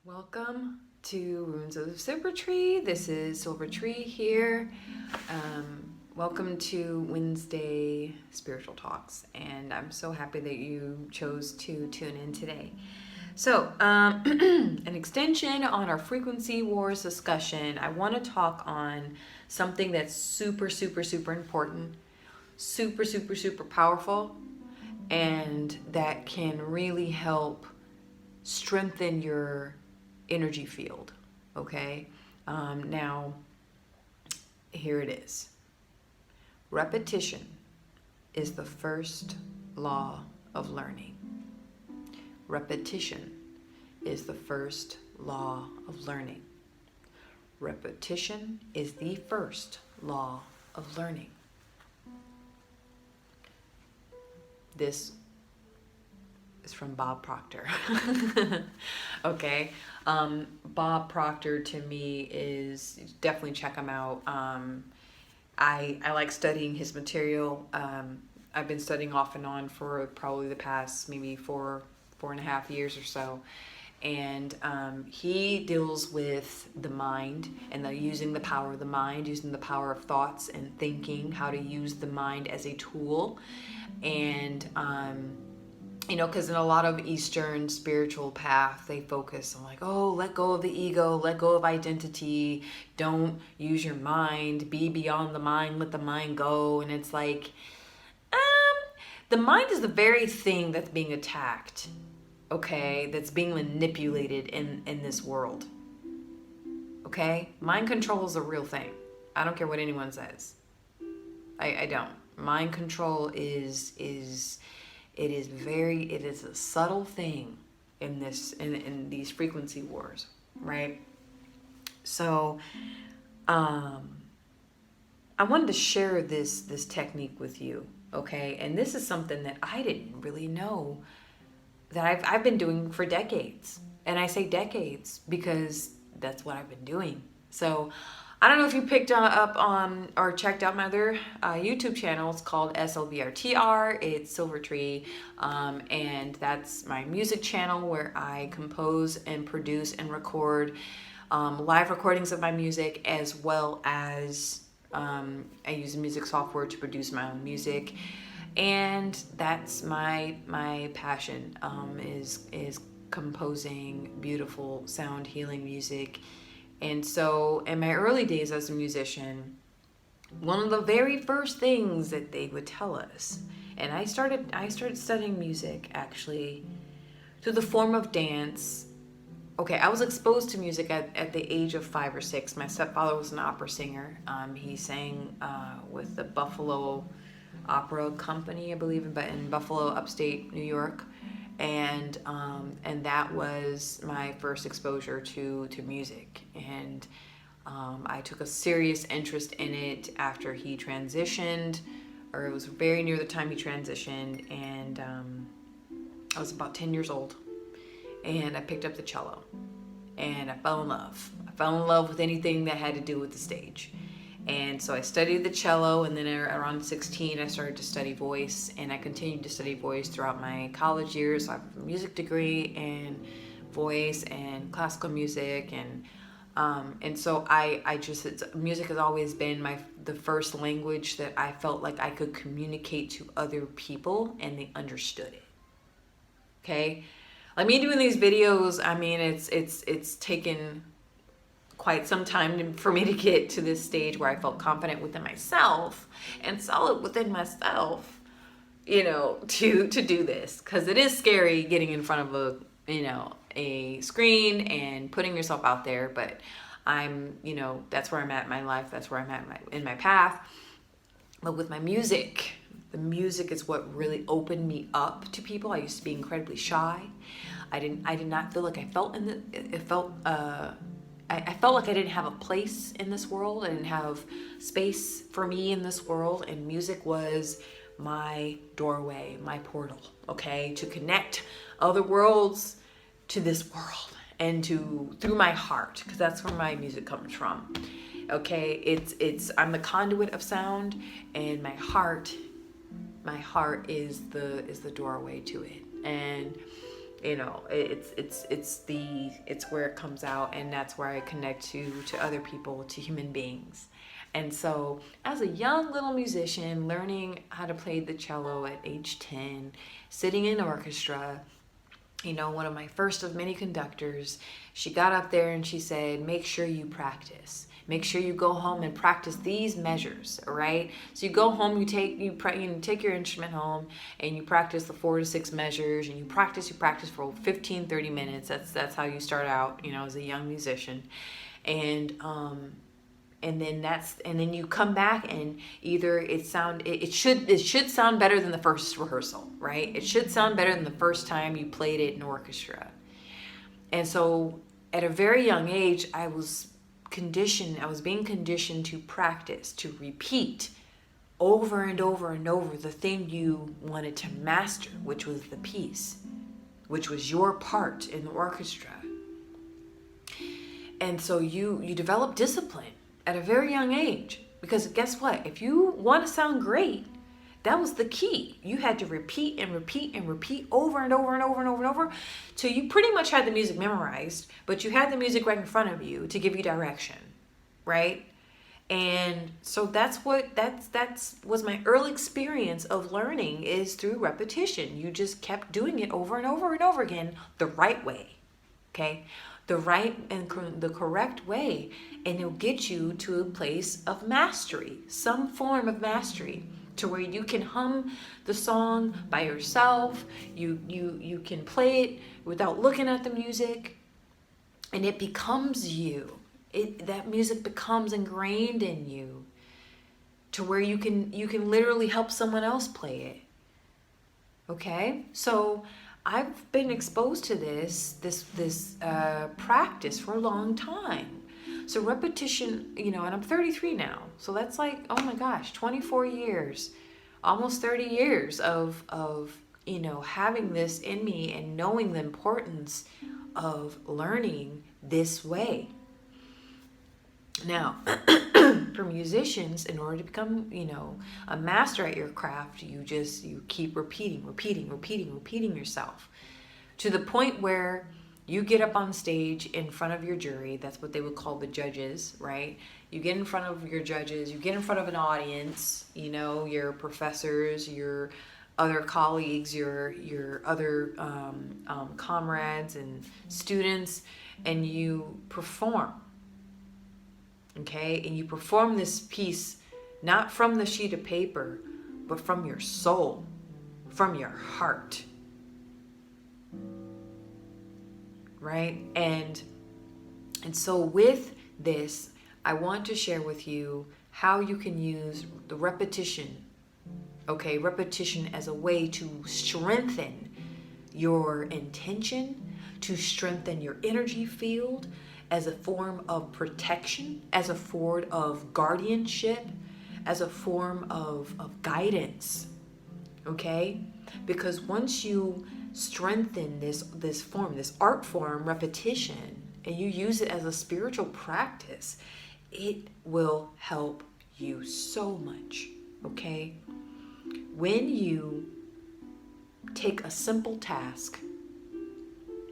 Welcome to Runes of the Silvertree. This is Silvertree here. Welcome to Wednesday Spiritual Talks, and I'm so happy that you chose to tune in today. So, an extension on our frequency wars discussion, I want to talk on something that's super important, super powerful, and that can really help strengthen your energy field. Okay, now here it is. Repetition is the first law of learning. Repetition is the first law of learning. Repetition is the first law of learning. This is from Bob Proctor. Okay. Bob Proctor to me is, definitely check him out. I like studying his material. I've been studying off and on for probably the past maybe four and a half years or so. And he deals with the mind and using the power of the mind, using the power of thoughts and thinking, how to use the mind as a tool. And because in a lot of Eastern spiritual path, they focus on let go of the ego, let go of identity, don't use your mind, be beyond the mind, let the mind go. And it's like, the mind is the very thing that's being attacked, okay, that's being manipulated in this world, okay? Mind control is a real thing. I don't care what anyone says. I don't. Mind control is a subtle thing in these frequency wars, right? So I wanted to share this technique with you, okay? And this is something that I didn't really know that I've been doing for decades. And I say decades because that's what I've been doing. So I don't know if you picked up on or checked out my other YouTube channel. It's called SLVRTR. It's Silvertree. And that's my music channel where I compose and produce and record live recordings of my music, as well as I use music software to produce my own music. And that's my passion, is composing beautiful sound healing music. And so in my early days as a musician, one of the very first things that they would tell us, and I started studying music actually through the form of dance. Okay, I was exposed to music at the age of 5 or 6. My stepfather was an opera singer. He sang with the Buffalo Opera Company, I believe, in Buffalo, upstate New York. And that was my first exposure to music. And I took a serious interest in it after he transitioned, or it was very near the time he transitioned. And I was about 10 years old, and I picked up the cello, and I fell in love. I fell in love with anything that had to do with the stage. And so I studied the cello, and then around 16, I started to study voice, and I continued to study voice throughout my college years. I have a music degree in voice and classical music, and so music has always been the first language that I felt like I could communicate to other people, and they understood it. Okay, like me doing these videos, I mean, it's taken quite some time for me to get to this stage where I felt confident within myself and solid within myself, to do this, because it is scary getting in front of a screen and putting yourself out there. But I'm, that's where I'm at in my life. That's where I'm at in my path. But with my music, the music is what really opened me up to people. I used to be incredibly shy. I did not feel like I felt I felt like I didn't have a place in this world. I didn't have space for me in this world, and music was my doorway, my portal, okay, to connect other worlds to this world and through my heart, because that's where my music comes from. Okay, I'm the conduit of sound, and my heart is the doorway to it. And You know, it's where it comes out, and that's where I connect to other people, to human beings. And so as a young little musician, learning how to play the cello at age 10, sitting in orchestra, you know, one of my first of many conductors, she got up there and she said, make sure you practice. Make sure you go home and practice these measures, all right? So you go home, you take your instrument home and you practice the 4 to 6 measures, and you practice for 15, 30 minutes. That's how you start out, you know, as a young musician. And then you come back, and either it should sound better than the first rehearsal, right? It should sound better than the first time you played it in orchestra. And so at a very young age, I was being conditioned to practice, to repeat over and over and over the thing you wanted to master, which was the piece, which was your part in the orchestra. And so you develop discipline at a very young age, because guess what? If you want to sound great, that was the key. You had to repeat and repeat and repeat over and over and over and over and over till you pretty much had the music memorized, but you had the music right in front of you to give you direction, right? And so that's was my early experience of learning, is through repetition. You just kept doing it over and over and over again the right way, okay? The right and the correct way, and it'll get you to a place of mastery, some form of mastery, to where you can hum the song by yourself. You can play it without looking at the music, and it becomes you. That music becomes ingrained in you, to where you can literally help someone else play it. Okay, so I've been exposed to this practice for a long time. So repetition, you know, and I'm 33 now. So that's like, oh my gosh, 24 years, almost 30 years of you know, having this in me and knowing the importance of learning this way. Now, for musicians, in order to become, you know, a master at your craft, you keep repeating yourself, to the point where you get up on stage in front of your jury. That's what they would call the judges, right? You get in front of your judges, you get in front of an audience, you know, your professors, your other colleagues, your other comrades and students, and you perform. Okay, and you perform this piece not from the sheet of paper, but from your soul, from your heart, right? And so with this, I want to share with you how you can use the repetition, okay, repetition as a way to strengthen your intention, to strengthen your energy field, as a form of protection, as a form of guardianship, as a form of guidance, okay? Because once you strengthen this form, this art form, repetition, and you use it as a spiritual practice, it will help you so much, okay? When you take a simple task,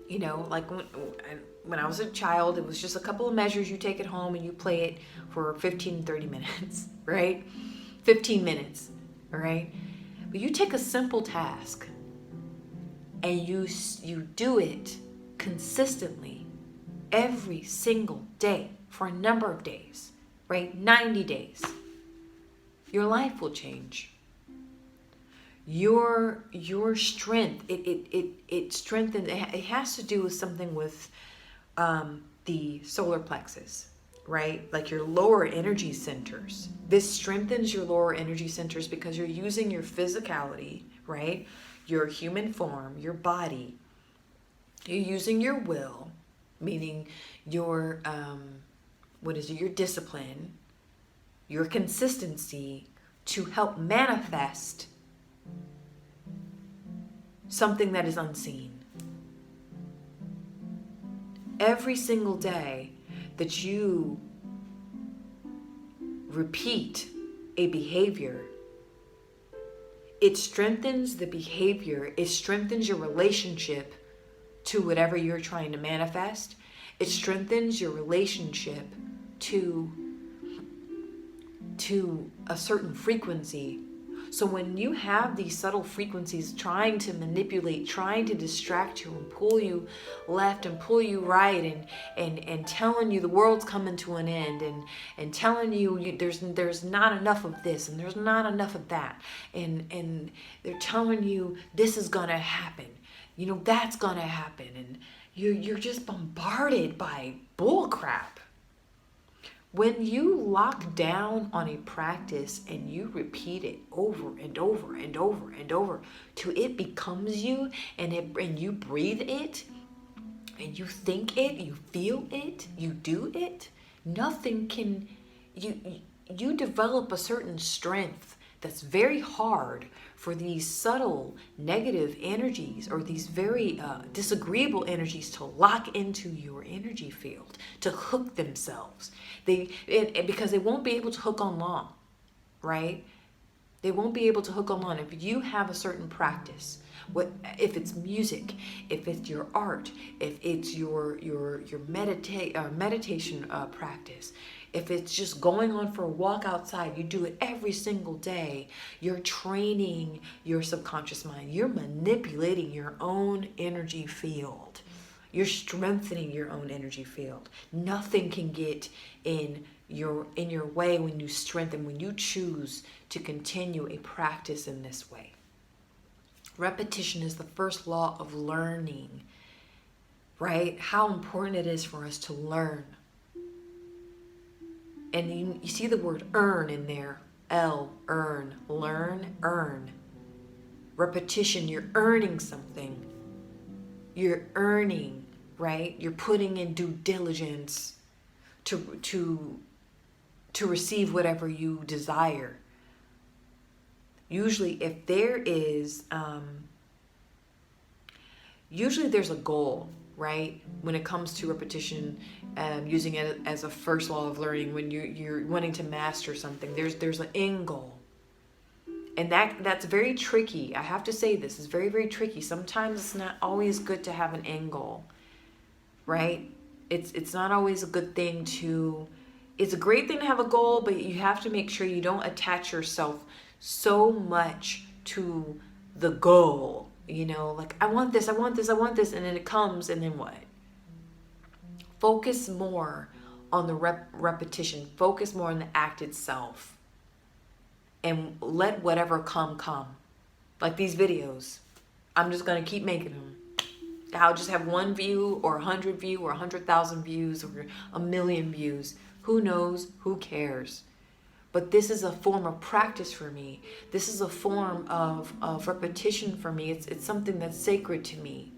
you know, like when I was a child, it was just a couple of measures. You take it home and you play it for 15, 30 minutes, right? 15 minutes, all right? But you take a simple task and you do it consistently every single day for a number of days, right? 90 days. Your life will change. Your strength, it strengthens. It has to do with something with the solar plexus, right? Like your lower energy centers. This strengthens your lower energy centers because you're using your physicality, right? Your human form, your body. You're using your will, meaning your your discipline, your consistency, to help manifest something that is unseen. Every single day that you repeat a behavior, it strengthens the behavior, it strengthens your relationship to whatever you're trying to manifest. It strengthens your relationship to a certain frequency. So when you have these subtle frequencies trying to manipulate, trying to distract you and pull you left and pull you right, and telling you the world's coming to an end, and telling you there's not enough of this and there's not enough of that, and they're telling you this is gonna happen, that's gonna happen, and you're just bombarded by bull crap. When you lock down on a practice and you repeat it over and over and over and over till it becomes you, and you breathe it, and you think it, you feel it, you do it, nothing can, you develop a certain strength that's very hard for these subtle negative energies, or these very disagreeable energies, to lock into your energy field, to hook themselves. Because they won't be able to hook on long, right? They won't be able to hook on long. If you have a certain practice, if it's music, if it's your art, if it's your meditation practice, if it's just going on for a walk outside, you do it every single day, you're training your subconscious mind. You're manipulating your own energy field. You're strengthening your own energy field. Nothing can get in your way when you strengthen, when you choose to continue a practice in this way. Repetition is the first law of learning, right? How important it is for us to learn. And you see the word earn in there. Earn, learn, earn. Repetition, you're earning something. You're earning, right? You're putting in due diligence to receive whatever you desire. Usually if there is, usually there's a goal, right? When it comes to repetition, using it as a first law of learning, when you're wanting to master something, there's an end goal. And that's very tricky. I have to say this is very, very tricky. Sometimes it's not always good to have an end goal, right? It's not always a good thing it's a great thing to have a goal, but you have to make sure you don't attach yourself so much to the goal, like I want this, and then it comes, and then what? Focus more on the repetition. Focus more on the act itself. And let whatever come. Like these videos. I'm just going to keep making them. I'll just have 1 view, or 100 views, or 100,000 views, or 1,000,000 views. Who knows? Who cares? But this is a form of practice for me. This is a form of repetition for me. It's something that's sacred to me.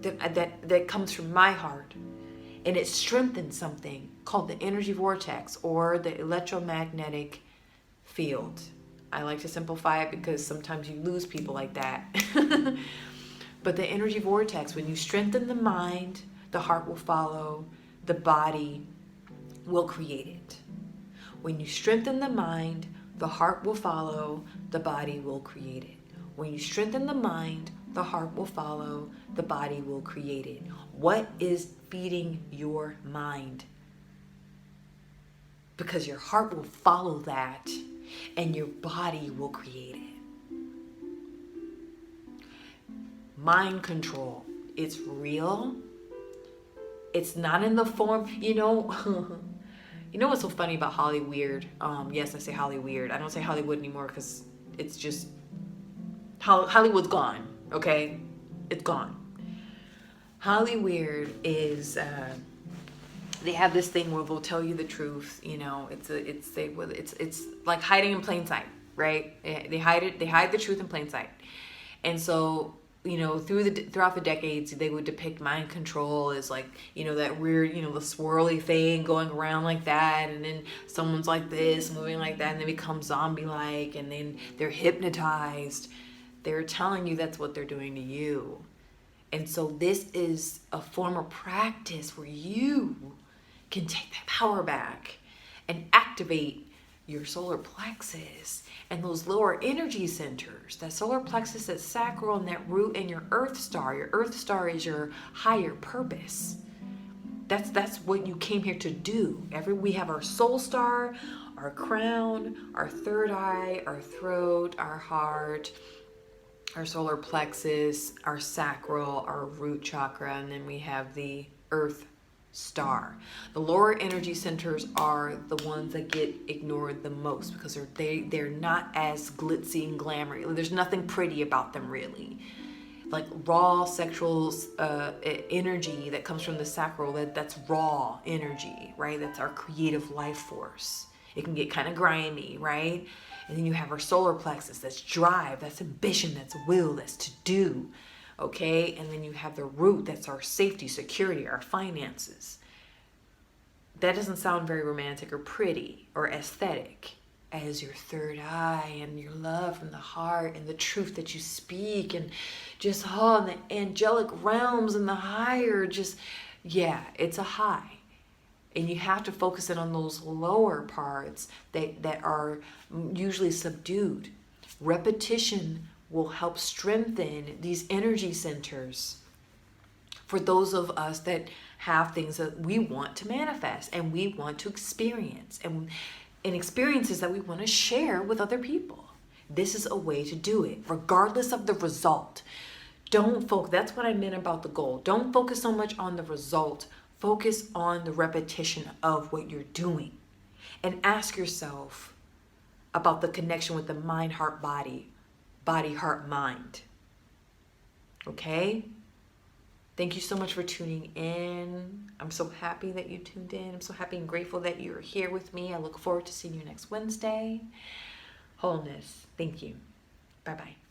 That comes from my heart. And it strengthens something called the energy vortex, or the electromagnetic field. I like to simplify it because sometimes you lose people like that. But the energy vortex, when you strengthen the mind, the heart will follow, the body will create it. When you strengthen the mind, the heart will follow, the body will create it. When you strengthen the mind, the heart will follow, the body will create it. What is feeding your mind? Because your heart will follow that, and your body will create it. Mind control. It's real. It's not in the form, You know what's so funny about Hollyweird? Yes, I say Hollyweird. I don't say Hollywood anymore because it's just Hollywood's gone. Okay, it's gone. Hollyweird is they have this thing where they'll tell you the truth. It's like hiding in plain sight, right? They hide the truth in plain sight, and so. Throughout the decades, they would depict mind control as like, that weird, the swirly thing going around like that. And then someone's like this, moving like that, and they become zombie-like, and then they're hypnotized. They're telling you that's what they're doing to you. And so this is a form of practice where you can take that power back and activate your solar plexus and those lower energy centers. That solar plexus, that sacral, and that root, and your earth star. Your earth star is your higher purpose. That's what you came here to do. We have our soul star, our crown, our third eye, our throat, our heart, our solar plexus, our sacral, our root chakra, and then we have the earth star. The lower energy centers are the ones that get ignored the most because they're not as glitzy and glamorous. There's nothing pretty about them really. Like raw sexual energy that comes from the sacral, that's raw energy, right? That's our creative life force. It can get kind of grimy, right? And then you have our solar plexus, that's drive, that's ambition, that's will, that's to do, okay? And then you have the root, that's our safety, security, our finances. That doesn't sound very romantic or pretty or aesthetic. As your third eye and your love from the heart and the truth that you speak and just and the angelic realms and the higher, it's a high. And you have to focus in on those lower parts that are usually subdued. Repetition will help strengthen these energy centers for those of us that have things that we want to manifest and we want to experience and experiences that we want to share with other people. This is a way to do it, regardless of the result. Don't focus. That's what I meant about the goal. Don't focus so much on the result. Focus on the repetition of what you're doing. And ask yourself about the connection with the mind, heart, body, heart, mind. Okay? Thank you so much for tuning in. I'm so happy that you tuned in. I'm so happy and grateful that you're here with me. I look forward to seeing you next Wednesday. Wholeness. Thank you. Bye-bye.